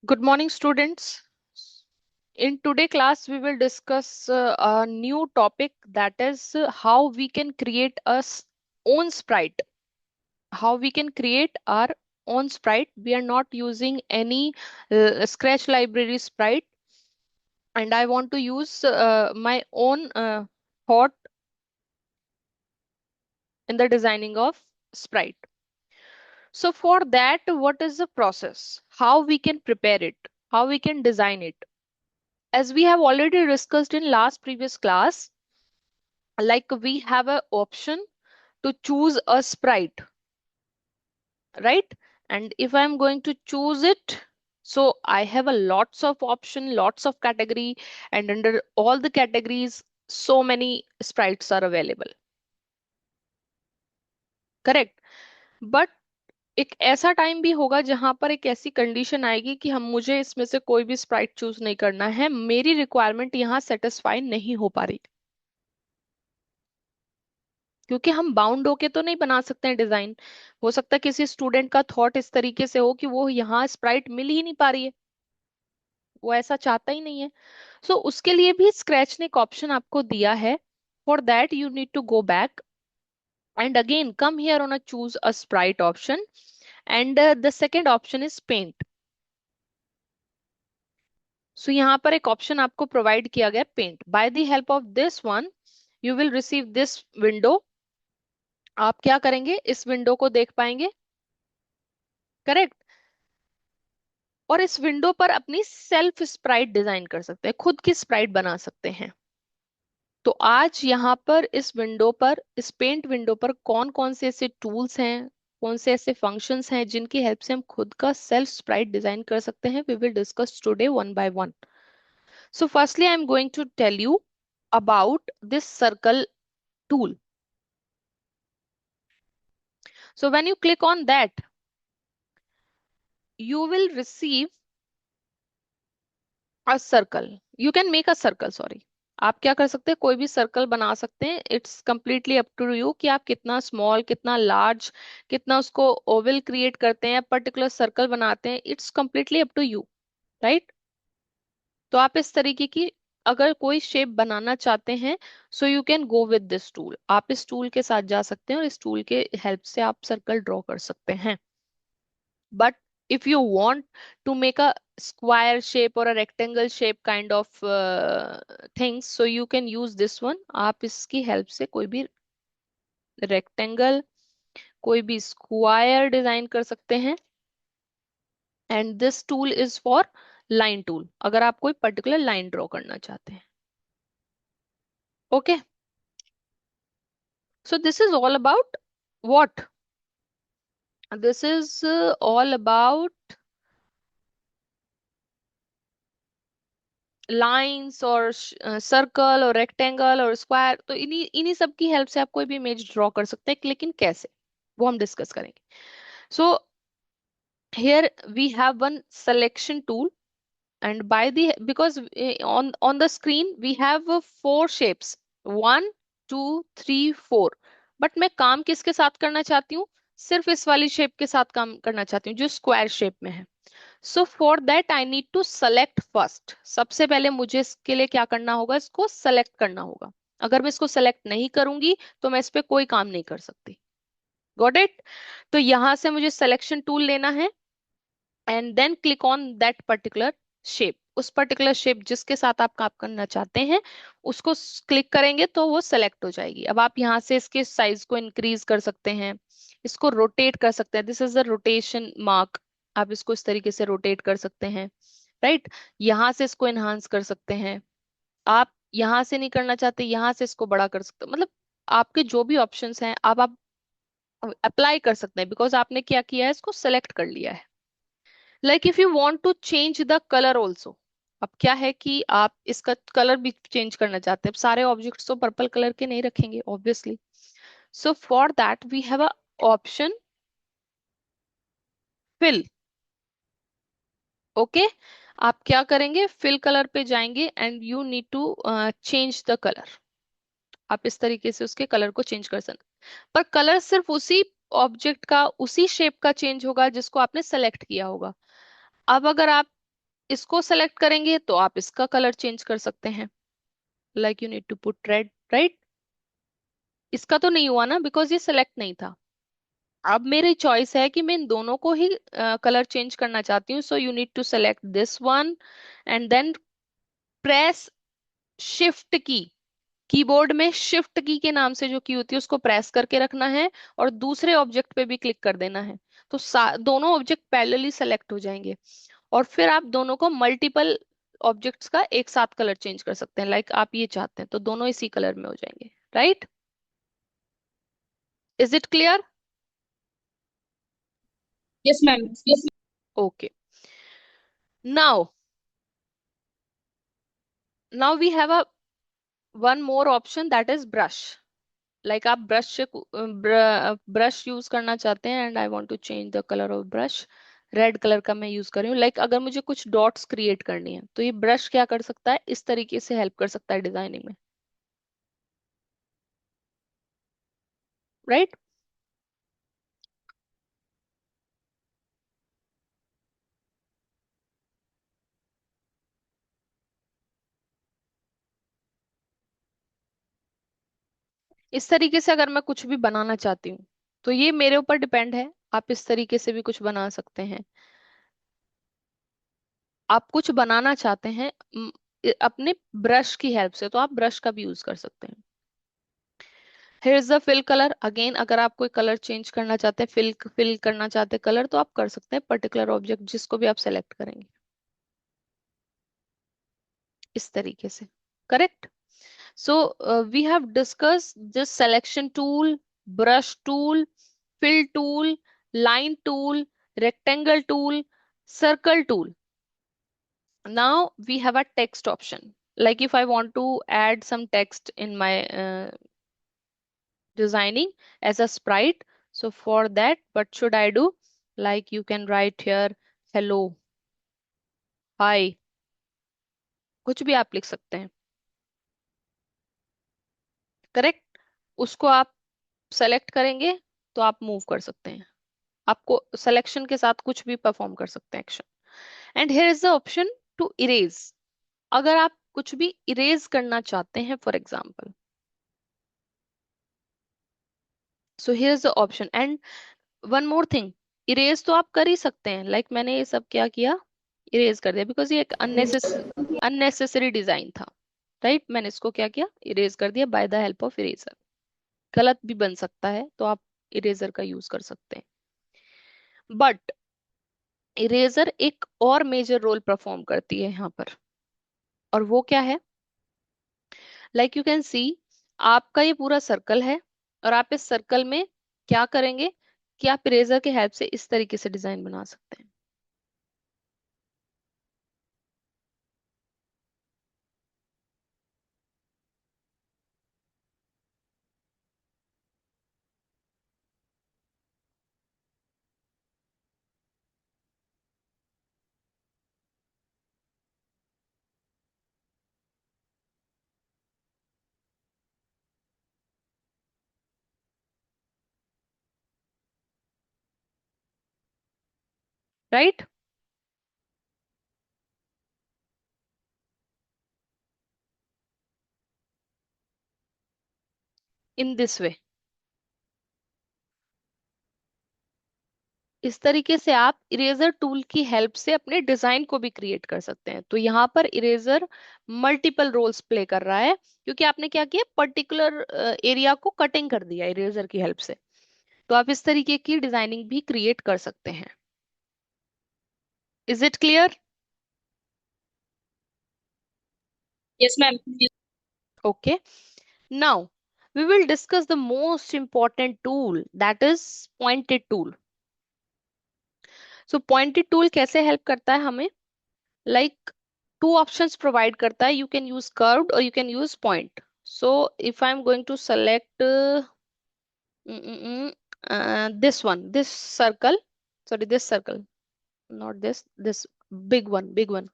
Good morning, students. In today class, we will discuss a new topic that is how we can create own sprite. How we can create our own sprite. We are not using any Scratch library sprite, and I want to use my own thought in the designing of sprite. So for that, what is the process? How we can prepare it? How we can design it? As we have already discussed in last previous class, like we have an option to choose a sprite, right? And if I'm going to choose it, so I have a lots of option, lots of category, and under all the categories, so many sprites are available, correct. But एक ऐसा time भी होगा जहां पर एक ऐसी condition आएगी कि हम मुझे इसमें से कोई भी स्प्राइट चूज नहीं करना है, मेरी रिक्वायरमेंट यहाँ सेटिस्फाई नहीं हो पा रही, क्योंकि हम बाउंड होके तो नहीं बना सकते हैं डिजाइन. हो सकता है किसी स्टूडेंट का थॉट इस तरीके से हो कि वो यहाँ स्प्राइट मिल ही नहीं पा रही है, वो ऐसा चाहता ही नहीं है. सो उसके लिए भी स्क्रैच ने एक ऑप्शन आपको दिया है. For that you need to go back and again come here on a choose a sprite option, and the second option is paint. So यहाँ पर एक ऑप्शन आपको प्रोवाइड किया गया, paint. By the help of this one you will receive this window. आप क्या करेंगे, इस विंडो को देख पाएंगे, करेक्ट. और इस विंडो पर अपनी सेल्फ स्प्राइट डिजाइन कर सकते हैं, खुद की स्प्राइट बना सकते हैं. तो आज यहाँ पर इस विंडो पर, इस पेंट विंडो पर कौन कौन से ऐसे टूल्स हैं, कौन से ऐसे फंक्शंस हैं जिनकी हेल्प से हम खुद का सेल्फ स्प्राइट डिजाइन कर सकते हैं, we will discuss today one by one. So firstly I am going to tell you about this circle tool. So when you click on that, you will receive a circle. You can make a circle, sorry. आप क्या कर सकते हैं, कोई भी circle बना सकते हैं. It's completely up to you कि आप कितना स्मॉल, कितना लार्ज, कितना उसको ओवल क्रिएट करते हैं, पर्टिकुलर सर्कल बनाते हैं. It's completely up to you, right. तो आप इस तरीके की अगर कोई शेप बनाना चाहते हैं, so you can go with this tool. आप इस टूल के साथ जा सकते हैं और इस टूल के हेल्प से आप सर्कल ड्रॉ कर सकते हैं. But if you want to make a square shape or a rectangle shape kind of things, so you can use this one. आप इसकी हेल्प से कोई भी रेक्टेंगल, कोई भी स्क्वायर डिजाइन कर सकते हैं. And this tool is for line tool, अगर आप कोई पर्टिकुलर लाइन ड्रॉ करना चाहते हैं. Okay. So this is all about what? This is all about lines और सर्कल और रेक्टेंगल और स्क्वायर. तो इन्हीं इन्हीं सब की हेल्प से आप कोई भी इमेज ड्रॉ कर सकते हैं, लेकिन कैसे, वो हम डिस्कस करेंगे. So here we have one selection tool, and by the because on the screen we have four shapes, 1 2 3 4. But मैं काम किसके साथ करना चाहती हूँ, सिर्फ इस वाली शेप के साथ काम करना चाहती हूँ जो स्क्वायर शेप में है. So for that I need to select first. सबसे पहले मुझे इसके लिए क्या करना होगा, इसको सेलेक्ट करना होगा. अगर मैं इसको सेलेक्ट नहीं करूंगी तो मैं इस पे कोई काम नहीं कर सकती. Got it. तो यहां से मुझे सिलेक्शन टूल लेना है and then click on that particular shape. उस पर्टिकुलर शेप जिसके साथ आप काम करना चाहते हैं उसको क्लिक करेंगे तो वो सेलेक्ट हो जाएगी. अब आप यहाँ से इसके साइज को इंक्रीज कर सकते हैं, इसको रोटेट कर सकते हैं. This is the rotation mark. आप इसको इस तरीके से रोटेट कर सकते हैं, राइट. यहाँ से इसको एनहांस कर सकते हैं. आप यहाँ से नहीं करना चाहते, यहाँ से इसको बड़ा कर सकते हो. मतलब आपके जो भी ऑप्शंस हैं आप अप्लाई कर सकते हैं, बिकॉज आपने क्या किया है, इसको सेलेक्ट कर लिया है. Like if you want to change the colour also. अब क्या है कि आप इसका कलर भी चेंज करना चाहते हैं. अब सारे ऑब्जेक्ट्स तो पर्पल कलर के नहीं रखेंगे obviously. So for that we have a option fill. Okay. आप क्या करेंगे, फिल कलर पे जाएंगे and you need to change the colour. आप इस तरीके से उसके कलर को चेंज कर सकते हैं. पर कलर सिर्फ उसी ऑब्जेक्ट का, उसी शेप का चेंज होगा जिसको आपने सेलेक्ट किया होगा. अब अगर आप इसको सेलेक्ट करेंगे तो आप इसका कलर चेंज कर सकते हैं, like you need to put red, right. इसका तो नहीं हुआ ना, बिकॉज ये सेलेक्ट नहीं था। अब मेरी चॉइस है कि मैं इन दोनों को ही कलर चेंज करना चाहती हूँ, so you need to select this one and then press shift key. Keyboard में शिफ्ट की के नाम से जो की होती है उसको प्रेस करके रखना है, और दूसरे ऑब्जेक्ट पे भी क्लिक कर देना है। तो दोनों ऑब्जेक्ट पैरेलली सेलेक्ट हो जाएंगे, और फिर आप दोनों को मल्टीपल ऑब्जेक्ट्स का एक साथ कलर चेंज कर सकते हैं, लाइक आप ये चाहते हैं तो दोनों इसी कलर में हो जाएंगे, right. Is it clear? Yes ma'am, yes. Okay. Now now we have a one more option, that is brush. Like आप ब्रश से ब्रश यूज करना चाहते हैं, and I want to change the colour of brush. Red colour का मैं use कर रही हूँ। लाइक अगर मुझे कुछ डॉट्स क्रिएट करनी है तो ये ब्रश क्या कर सकता है, इस तरीके से हेल्प कर सकता है डिजाइनिंग में, राइट। इस तरीके से अगर मैं कुछ भी बनाना चाहती हूँ तो ये मेरे ऊपर डिपेंड है, आप इस तरीके से भी कुछ बना सकते हैं। आप कुछ बनाना चाहते हैं अपने ब्रश की हेल्प से, तो आप ब्रश का भी यूज कर सकते हैं। Here is the fill colour again. अगर आप कोई कलर चेंज करना चाहते हैं, फिल फिल करना चाहते हैं कलर, तो आप कर सकते हैं पर्टिकुलर ऑब्जेक्ट जिसको भी आप सेलेक्ट करेंगे इस तरीके से, correct. So we have discuss this selection tool, brush tool, fill tool, line tool, rectangle tool, circle tool. Now we have a text option. Like if I want to add some text in my designing as a sprite, so for that, what should I do? Like you can write here, hello, hi, कुछ भी आप लिख सकते हैं, correct. उसको आप select करेंगे तो आप मूव कर सकते हैं, आपको सिलेक्शन के साथ कुछ भी परफॉर्म कर सकते हैं action. And here is the option to erase. अगर आप कुछ भी इरेज करना चाहते हैं, for example, so here is the option. And one more thing, erase तो आप कर ही सकते हैं, लाइक मैंने ये सब क्या किया, इरेज कर दिया, बिकॉज ये एक अननेसेसरी डिजाइन था, राइट। मैंने इसको क्या किया, इरेज कर दिया bye the help of eraser. गलत भी बन सकता है तो आप इरेजर का यूज कर सकते हैं, बट इरेजर एक और मेजर रोल परफॉर्म करती है यहाँ पर, और वो क्या है, लाइक यू कैन सी, आपका ये पूरा सर्कल है, और आप इस सर्कल में क्या करेंगे कि आप इरेजर के हेल्प से इस तरीके से डिजाइन बना सकते हैं, राइट। इन दिस वे, इस तरीके से आप इरेजर टूल की हेल्प से अपने डिजाइन को भी क्रिएट कर सकते हैं। तो यहाँ पर इरेजर मल्टीपल रोल्स प्ले कर रहा है, क्योंकि आपने क्या किया, पर्टिकुलर एरिया को कटिंग कर दिया इरेजर की हेल्प से। तो आप इस तरीके की डिजाइनिंग भी क्रिएट कर सकते हैं। Is it clear? Yes ma'am. Okay. Now we will discuss the most important tool, that is pointed tool. So pointed tool कैसे help करता है हमें? Like two options provide करता है. You can use curved or you can use point. So if I'm going to select mm, mm, mm, this one, this circle, sorry, this circle, not this big one.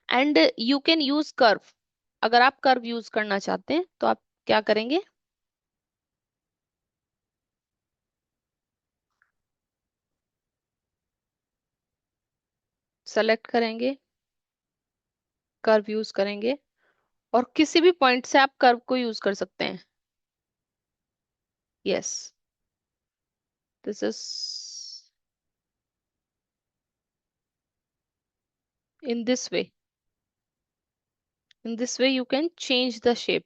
And you can use curve. अगर आप curve use करना चाहते हैं तो आप क्या करेंगे, select करेंगे कर्व यूज करेंगे और किसी भी पॉइंट से आप कर्व को यूज कर सकते हैं. Yes, this is in this way. In this way you can change the shape.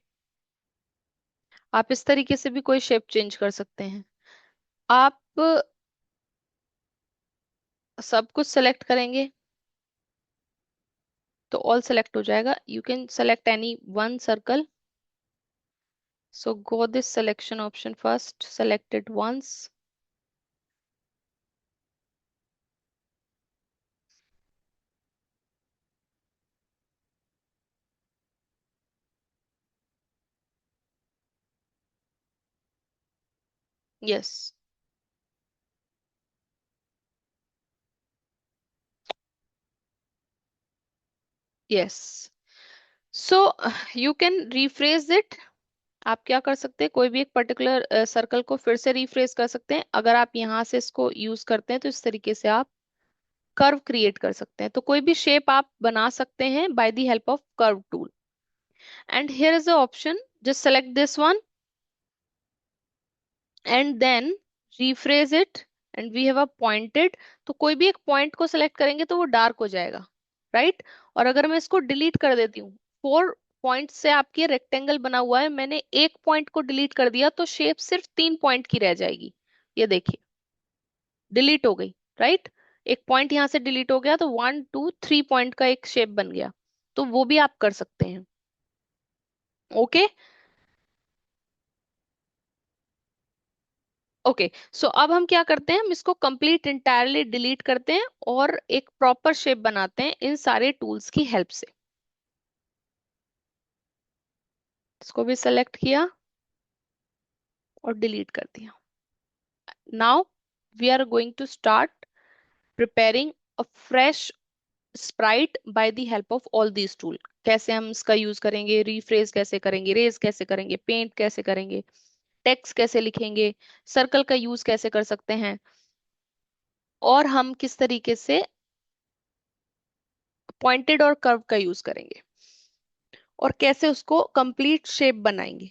आप इस तरीके से भी कोई शेप चेंज कर सकते हैं. आप सब कुछ सेलेक्ट करेंगे तो ऑल सेलेक्ट हो जाएगा. You can select any one circle. So go this selection option first, select it once. Yes, yes. So you can rephrase it. आप क्या कर सकते हैं, कोई भी एक पर्टिकुलर सर्कल को फिर से रिफ्रेश कर सकते हैं. अगर आप यहाँ से इसको यूज करते हैं तो इस तरीके से आप कर्व क्रिएट कर सकते हैं. तो कोई भी शेप आप बना सकते हैं by the help of curve tool. And here is the option, just select this one and then rephrase it. And we have a pointed. तो कोई भी एक पॉइंट को सेलेक्ट करेंगे तो वो डार्क हो जाएगा, राइट. और अगर मैं इसको डिलीट कर देती हूँ, 4 पॉइंट से आपके रेक्टेंगल बना हुआ है, मैंने एक पॉइंट को डिलीट कर दिया तो शेप सिर्फ 3 पॉइंट की रह जाएगी. ये देखिए, डिलीट हो गई, राइट. एक पॉइंट यहां से डिलीट हो गया तो 1 2 3 पॉइंट का एक शेप बन गया. तो वो भी आप कर सकते हैं. ओके. ओके, सो अब हम क्या करते हैं, हम इसको कंप्लीट इंटायरली डिलीट करते हैं और एक प्रॉपर शेप बनाते हैं इन सारे टूल्स की हेल्प से. इसको भी सेलेक्ट किया और डिलीट कर दिया. Now we are going to start preparing a fresh sprite by the help of all these tool. कैसे हम इसका यूज करेंगे, रीफ्रेज कैसे करेंगे, रेज कैसे करेंगे, पेंट कैसे करेंगे, टेक्स्ट कैसे लिखेंगे, सर्कल का यूज कैसे कर सकते हैं, और हम किस तरीके से पॉइंटेड और कर्व का यूज करेंगे और कैसे उसको कंप्लीट शेप बनाएंगे.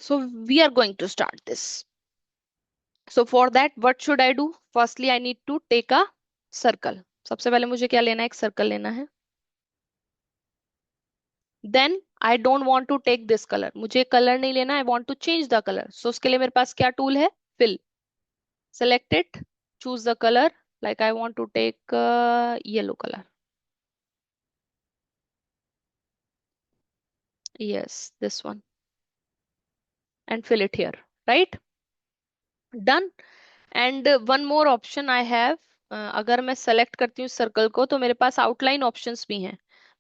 So we are going to start this. So for that what should I do, firstly I need to take a circle. सबसे पहले मुझे क्या लेना है, एक सर्कल लेना है. Then I don't want to take this colour, मुझे कलर नहीं लेना, I want to change the colour. So उसके लिए मेरे पास क्या टूल है, fill. Select it, choose the colour. Like I want to take yellow colour. Yes, this one. And fill it here, right. Done. And one more option I have. अगर मैं select करती हूँ सर्कल को तो मेरे पास outline options भी हैं.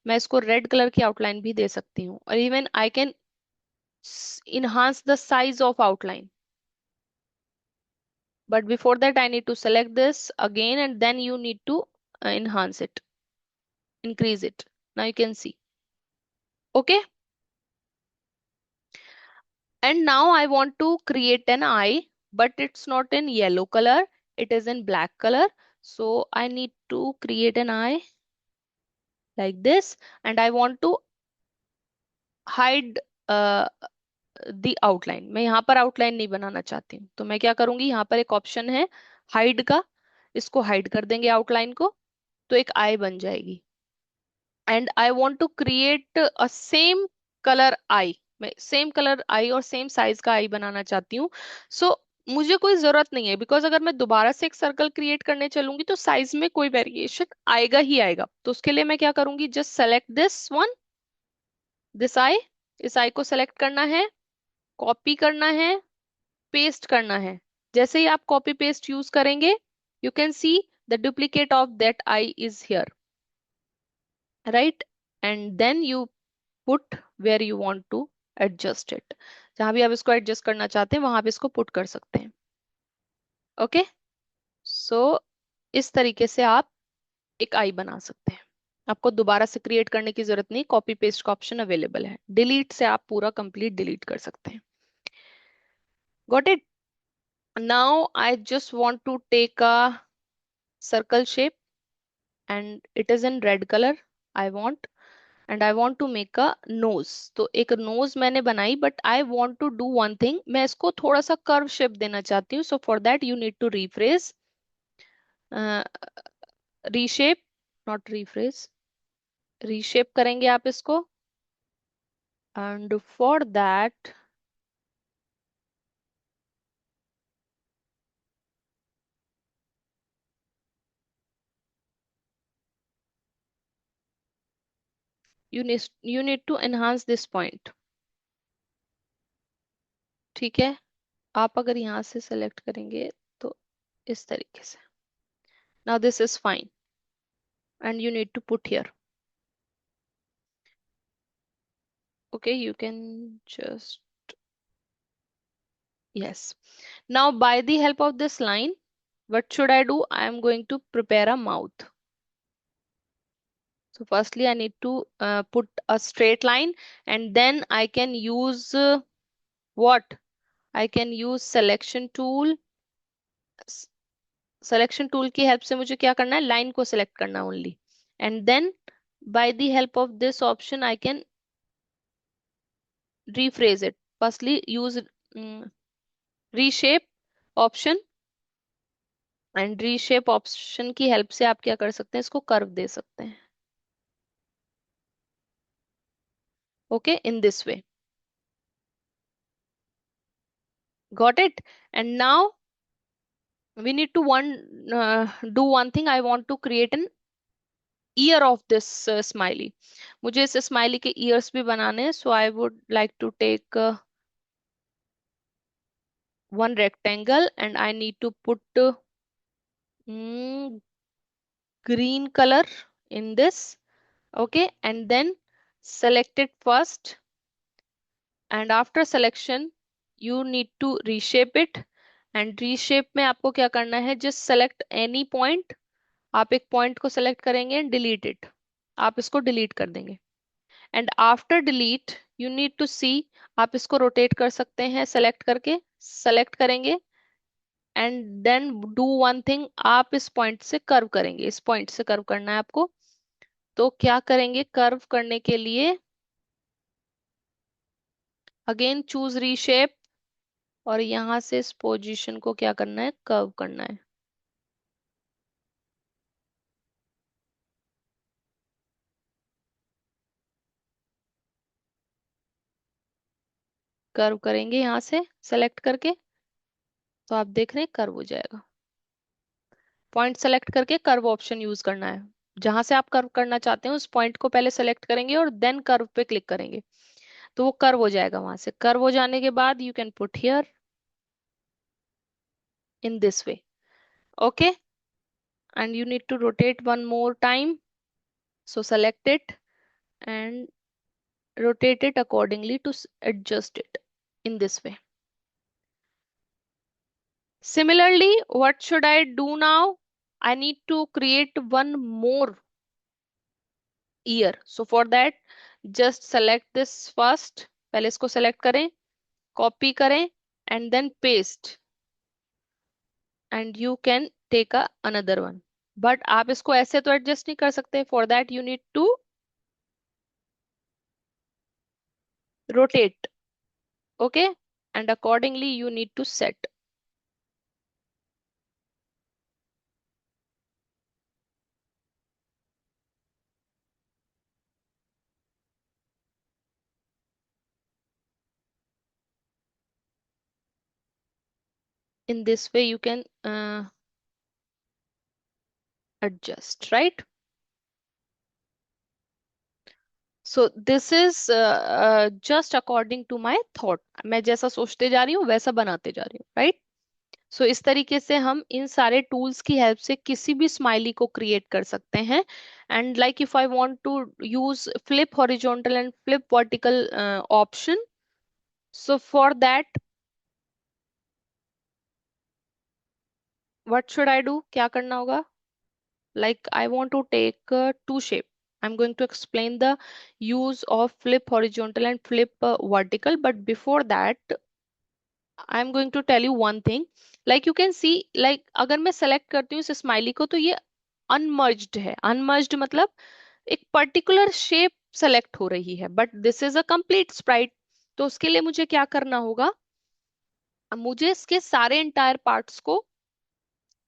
मैं इसको रेड कलर की आउटलाइन भी दे सकती हूँ, और even I can enhance the size of outline. But before that I need to select this again and then you need to enhance it, increase it. Now you can see. Okay. And now I want to create an eye, but it's not in yellow color, it is in black color. So I need to create an eye like this, and I want to hide the outline. मैं यहाँ पर outline नहीं बनाना चाहती हूँ, तो मैं क्या करूंगी, यहाँ पर एक ऑप्शन है हाइड का. इसको हाइड कर देंगे आउटलाइन को, तो एक आई बन जाएगी. And I want to create a same colour eye. मैं सेम कलर आई और सेम साइज का आई बनाना चाहती हूँ. सो मुझे कोई जरूरत नहीं है, बिकॉज अगर मैं दोबारा से एक सर्कल क्रिएट करने चलूंगी तो साइज में कोई वेरिएशन आएगा ही आएगा. तो उसके लिए मैं क्या करूंगी, just select this one, this I. इस आई को सेलेक्ट करना है, कॉपी करना है, पेस्ट करना है. जैसे ही आप कॉपी पेस्ट यूज करेंगे, you can see the duplicate of that eye is here, right. And then you put where you want to adjust it. जहां भी आप इसको एडजस्ट करना चाहते हैं वहां पे इसको पुट कर सकते हैं. ओके. सो इस तरीके से आप एक आई बना सकते हैं. आपको दोबारा से क्रिएट करने की जरूरत नहीं, कॉपी पेस्ट का ऑप्शन अवेलेबल है. डिलीट से आप पूरा कंप्लीट डिलीट कर सकते हैं. Got it. Now I just want to take a circle shape and it is in red color I want. And I want to make a nose. तो एक nose मैंने बनाई, but I want to do one thing, मैं इसको थोड़ा सा curve shape देना चाहती हूँ। So for that you need to rephrase, reshape, not rephrase, reshape करेंगे आप इसको। And for that you need to enhance this point. ठीक है, आप अगर यहाँ से सेलेक्ट करेंगे तो इस तरीके से, now this is fine and you need to put here. Okay, you can just, yes. Now, by the help of this line, what should I do? I am going to prepare a mouth. So, firstly, I need to put a straight line, and then I can use what? I can use selection tool. Selection tool की help से मुझे क्या करना है? Line को select करना only. And then, by the help of this option, I can rephrase it. Firstly, use reshape option, and reshape option की help से आप क्या कर सकते हैं? इसको कर्व दे सकते हैं। Okay, in this way, got it. And now we need to do one thing. I want to create an ear of this smiley. मुझे इस स्माइली के ears भी बनाने हैं, so I would like to take one rectangle and I need to put mm, green color in this. Okay, and then select it first, and after selection you need to reshape it. And reshape में आपको क्या करना है? Just select any point, आप एक point को select करेंगे and delete it, आप इसको डिलीट कर देंगे। And after delete you need to see, आप इसको रोटेट कर सकते हैं सेलेक्ट करके, सेलेक्ट करेंगे and then do one thing, आप इस पॉइंट से कर्व करेंगे, इस पॉइंट से कर्व करना है आपको। तो क्या करेंगे? कर्व करने के लिए अगेन चूज रीशेप, और यहां से इस पोजीशन को क्या करना है? कर्व करना है। कर्व करेंगे यहाँ से सेलेक्ट करके, तो आप देख रहे हैं कर्व हो जाएगा। पॉइंट सेलेक्ट करके कर्व ऑप्शन यूज करना है। जहां से आप कर्व करना चाहते हैं उस पॉइंट को पहले सेलेक्ट करेंगे और देन कर्व पे क्लिक करेंगे, तो वो कर्व हो जाएगा। वहां से कर्व हो जाने के बाद you can put here in this way. Okay, and you need to rotate one more time. So select it and rotate it accordingly to adjust it in this way. Similarly, what should I do now? I need to create one more ear. So for that, just select this first. पहले इसको select करें, copy करें and then paste, and you can take another one. But आप इसको ऐसे तो adjust नहीं कर सकते. For that you need to rotate. Okay, and accordingly you need to set. In this way you can adjust, right? So this is just according to my thought. मैं जैसा सोचते जा रही हूँ वैसा बनाते जा रही हूँ, right? सो इस तरीके से हम इन सारे टूल्स की हेल्प से किसी भी स्माइली को क्रिएट कर सकते हैं। And like if I want to use flip horizontal and flip vertical option, so for that what should I do? क्या करना होगा? Like I want to take two shape, I am going to explain the use of flip horizontal and flip vertical, but before that I am going to tell you one thing. Like you can see, like अगर मैं select करती हूँ इस smiley को, तो ये अनमर्ज्ड है। अनमर्ज्ड मतलब एक पर्टिकुलर शेप सेलेक्ट हो रही है, but this is a complete Sprite. तो उसके लिए मुझे क्या करना होगा, मुझे इसके सारे इंटायर पार्ट्स को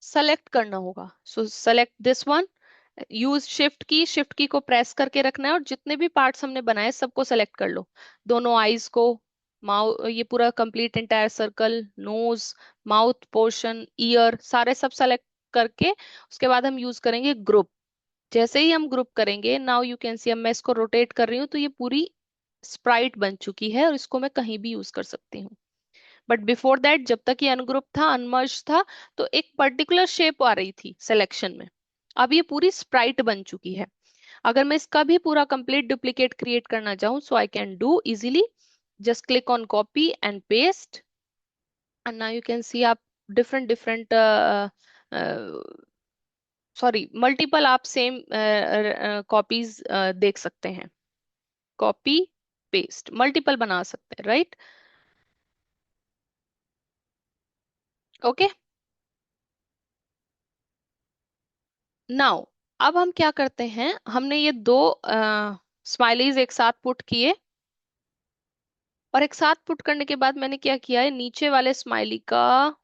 सेलेक्ट करना होगा। सो select this one, use shift की को प्रेस करके रखना है, और जितने भी पार्ट्स हमने बनाए सबको सेलेक्ट कर लो। दोनों आईज को, माउथ, ये पूरा complete entire circle, nose, mouth portion, ear, सारे सब सेलेक्ट करके उसके बाद हम यूज करेंगे ग्रुप। जैसे ही हम ग्रुप करेंगे, नाउ यू कैन सी, अब मैं इसको रोटेट कर रही हूँ तो ये पूरी स्प्राइट बन चुकी है, और इसको मैं कहीं भी यूज कर सकती हूँ। बट बिफोर दैट, जब तक ये अनग्रुप था, अनमर्ज था, तो एक पर्टिकुलर शेप आ रही थी सिलेक्शन में। अब ये पूरी स्प्राइट बन चुकी है। अगर मैं इसका भी पूरा कंप्लीट डुप्लीकेट क्रिएट करना चाहूँ, so I can do easily, just click on copy and paste, and now you can see आप डिफरेंट डिफरेंट, सॉरी, मल्टीपल आप सेम कॉपीज देख सकते हैं। कॉपी पेस्ट मल्टीपल बना सकते हैं, राइट? ओके, नाउ अब हम क्या करते हैं, हमने ये दो स्माइलीज एक साथ पुट किए, और एक साथ पुट करने के बाद मैंने क्या किया है, नीचे वाले स्माइली का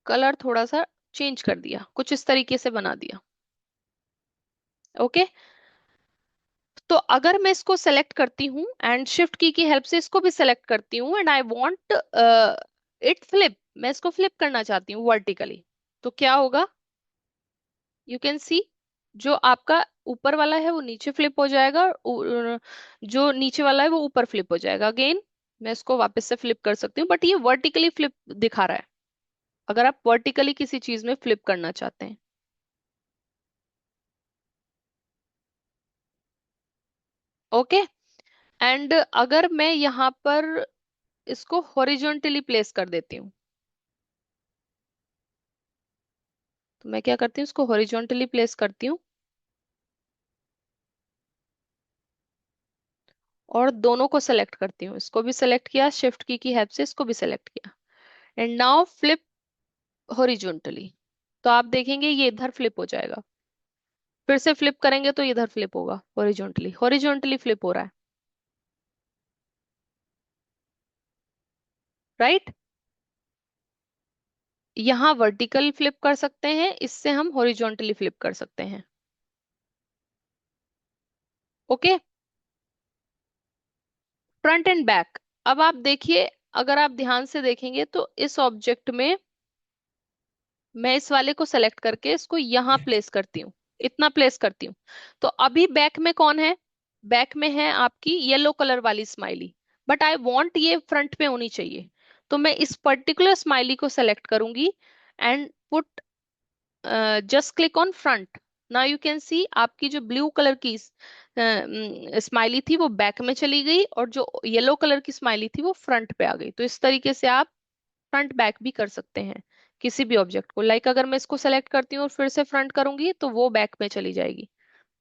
कलर थोड़ा सा चेंज कर दिया, कुछ इस तरीके से बना दिया। ओके, तो अगर मैं इसको सेलेक्ट करती हूँ एंड शिफ्ट की हेल्प से इसको भी सेलेक्ट करती हूँ, and I want it flip, मैं इसको फ्लिप करना चाहती हूँ वर्टिकली, तो क्या होगा, यू कैन सी, जो आपका ऊपर वाला है वो नीचे फ्लिप हो जाएगा, और जो नीचे वाला है वो ऊपर फ्लिप हो जाएगा। अगेन मैं इसको वापस से फ्लिप कर सकती हूँ, बट ये वर्टिकली फ्लिप दिखा रहा है, अगर आप वर्टिकली किसी चीज में फ्लिप करना चाहते हैं। ओके, एंड अगर मैं यहाँ पर इसको हॉरिजॉन्टली प्लेस कर देती हूँ, तो मैं क्या करती हूँ, इसको हॉरिजॉन्टली प्लेस करती हूँ, और दोनों को सेलेक्ट करती हूँ, इसको भी सेलेक्ट किया, शिफ्ट की हेल्प से इसको भी सेलेक्ट किया, एंड नाउ फ्लिप हॉरिजॉन्टली। तो आप देखेंगे ये इधर फ्लिप हो जाएगा, फिर से फ्लिप करेंगे तो इधर फ्लिप होगा, हॉरिजॉन्टली हॉरिजॉन्टली फ्लिप हो रहा है, राइट? यहाँ वर्टिकल फ्लिप कर सकते हैं, इससे हम हॉरिजॉन्टली फ्लिप कर सकते हैं। ओके, फ्रंट एंड बैक, अब आप देखिए, अगर आप ध्यान से देखेंगे तो इस ऑब्जेक्ट में मैं इस वाले को सेलेक्ट करके इसको यहाँ प्लेस करती हूँ, इतना प्लेस करती हूँ, तो अभी बैक में कौन है, बैक में है आपकी येलो कलर वाली स्माइली, बट आई वांट ये फ्रंट पे होनी चाहिए, तो मैं इस पर्टिकुलर स्माइली को सेलेक्ट करूंगी and put, just click on front. Now you can सी आपकी जो ब्लू कलर की स्माइली थी वो बैक में चली गई, और जो येलो कलर की स्माइली थी वो फ्रंट पे आ गई। तो इस तरीके से आप फ्रंट बैक भी कर सकते हैं किसी भी ऑब्जेक्ट को। लाइक अगर मैं इसको सेलेक्ट करती हूँ और फिर से फ्रंट करूंगी तो वो बैक में चली जाएगी,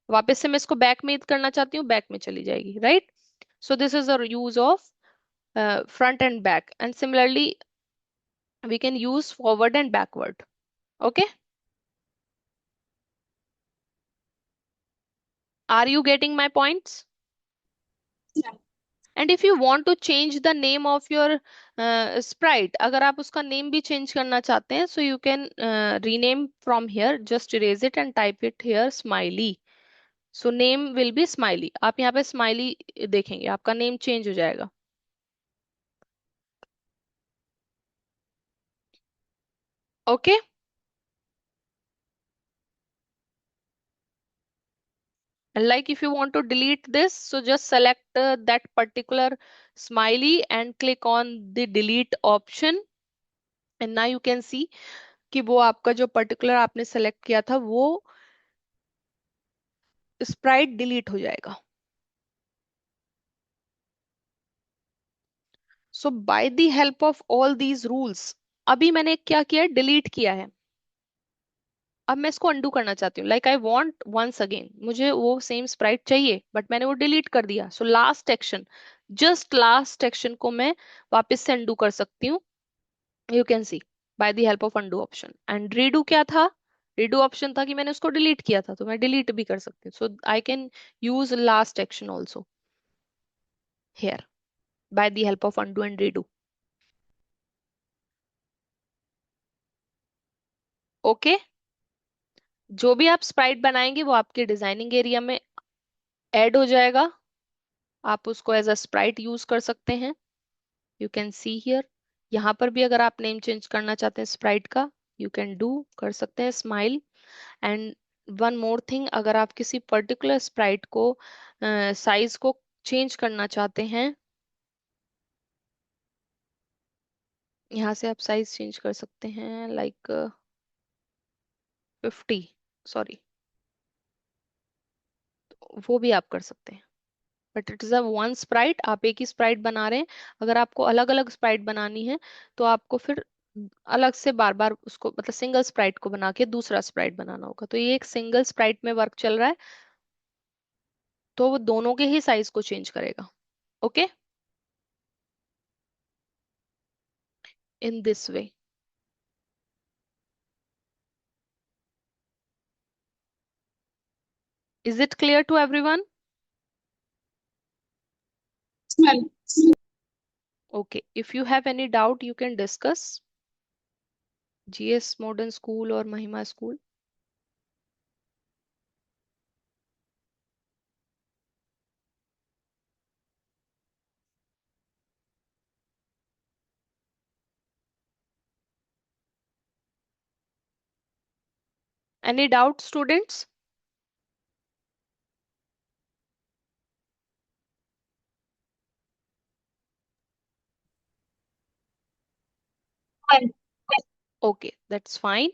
वापस से मैं इसको बैक में करना चाहती हूँ, बैक में चली जाएगी, right? So this is a use of front and back, and similarly we can use forward and backward. Okay, are you getting my points? ma'am. And if you want to change the name of your sprite, अगर आप उसका name भी change करना चाहते हैं, so you can rename from here, just erase it and type it here smiley. So name will be smiley, आप यहाँ पे स्माइली देखेंगे, आपका नेम चेंज हो जाएगा। Okay, and like if you want to delete this, so just select that particular smiley and click on the delete option, and now you can see कि वो आपका जो पर्टिकुलर आपने सेलेक्ट किया था वो स्प्राइट डिलीट हो जाएगा। So by the help of all these rules, अभी मैंने क्या किया, डिलीट किया है, अब मैं इसको अंडू करना चाहती हूँ, like I want once again, मुझे वो सेम स्प्राइट चाहिए, बट मैंने वो डिलीट कर दिया। So last action, just last action को मैं वापस से अंडू कर सकती हूँ, you can C, bye the help of undo option. And redo क्या था, रिडू ऑप्शन था कि मैंने उसको डिलीट किया था, तो मैं डिलीट भी कर सकती हूँ. So I can use last action also here by the help of undo and redo. Okay. जो भी आप स्प्राइट बनाएंगे वो आपके डिजाइनिंग एरिया में ऐड हो जाएगा. आप उसको एज अ स्प्राइट यूज कर सकते हैं. You can see here. यहाँ पर भी अगर आप नेम चेंज करना चाहते हैं स्प्राइट का, यू कैन डू, कर सकते हैं smile. And one more thing, अगर आप किसी पर्टिकुलर स्प्राइट को साइज को चेंज करना चाहते हैं, यहाँ से आप साइज चेंज कर सकते हैं लाइक 50, सॉरी, वो भी आप कर सकते हैं. But it is a one Sprite, आप एक ही स्प्राइट बना रहे हैं. अगर आपको अलग अलग स्प्राइट बनानी है तो आपको फिर अलग से बार बार उसको, मतलब सिंगल स्प्राइट को बना के दूसरा स्प्राइट बनाना होगा. तो ये एक सिंगल स्प्राइट में वर्क चल रहा है, तो वो दोनों के ही साइज को चेंज करेगा. Okay, in this way. Is it clear to everyone? Ma'am. Okay, if you have any doubt you can discuss. GS modern school और Mahima school. Any doubt students? Ma'am. Okay, that's fine.